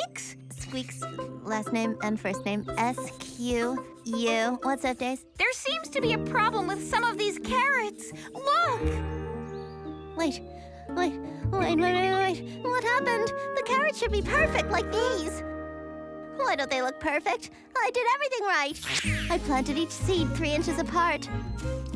Squeaks? Squeak's last name and first name, S-Q-U. What's up, Days? There seems to be a problem with some of these carrots. Look! Wait. What happened? The carrots should be perfect like these. Why don't they look perfect? I did everything right. I planted each seed 3 inches apart.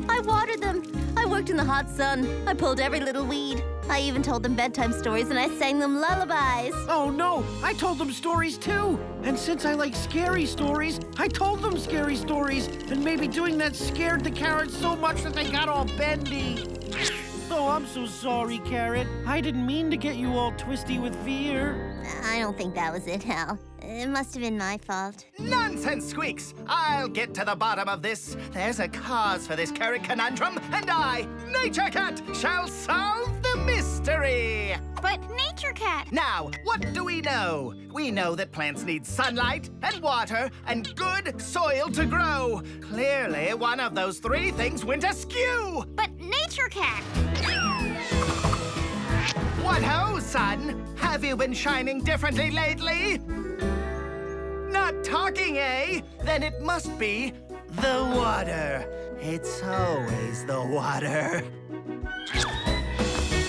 I watered them. I worked in the hot sun. I pulled every little weed. I even told them bedtime stories and I sang them lullabies. Oh no, I told them stories too. And since I like scary stories, I told them scary stories. And maybe doing that scared the carrots so much that they got all bendy. Oh, I'm so sorry, Carrot. I didn't mean to get you all twisty with fear. I don't think that was it, Hal. It must have been my fault. Nonsense, Squeaks! I'll get to the bottom of this. There's a cause for this carrot conundrum, and I, Nature Cat, shall solve the mystery! But Nature Cat... Now, what do we know? We know that plants need sunlight and water and good soil to grow. Clearly, one of those 3 things went askew! But Nature Cat... What ho, son? Have you been shining differently lately? Not talking, eh? Then it must be the water. It's always the water.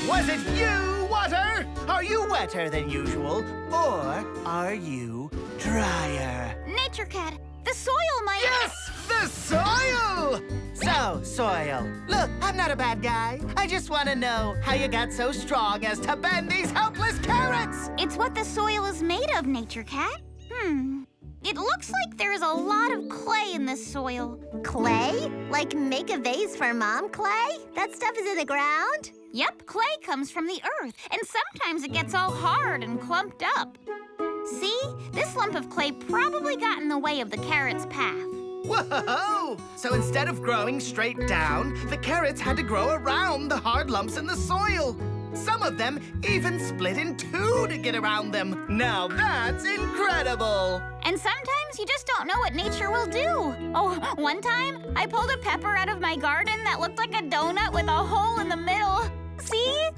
Was it you, water? Are you wetter than usual, or are you drier? Nature Cat, the soil might... Yes, the soil! So, soil, look, I'm not a bad guy. I just want to know how you got so strong as to bend these helpless carrots. It's what the soil is made of, Nature Cat. It looks like there's a lot of clay in this soil. Clay? Like make a vase for Mom clay? That stuff is in the ground? Yep, clay comes from the earth, and sometimes it gets all hard and clumped up. See? This lump of clay probably got in the way of the carrot's path. Whoa! So instead of growing straight down, the carrots had to grow around the hard lumps in the soil. Some of them even split in 2 to get around them. Now that's incredible! And sometimes you just don't know what nature will do. Oh, one time I pulled a pepper out of my garden that looked like a donut with a hole in the middle. See?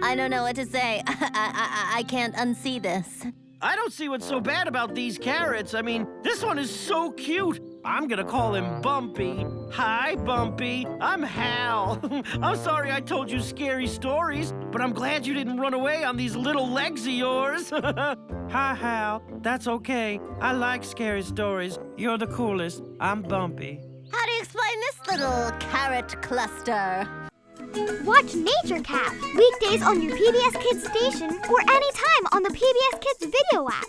I don't know what to say. I can't unsee this. I don't see what's so bad about these carrots. I mean, this one is so cute. I'm gonna call him Bumpy. Hi, Bumpy. I'm Hal. I'm sorry I told you scary stories, but I'm glad you didn't run away on these little legs of yours. Hi, Hal. That's okay. I like scary stories. You're the coolest. I'm Bumpy. How do you explain this little carrot cluster? Watch Nature Cat weekdays on your PBS Kids station or anytime on the PBS Kids video app.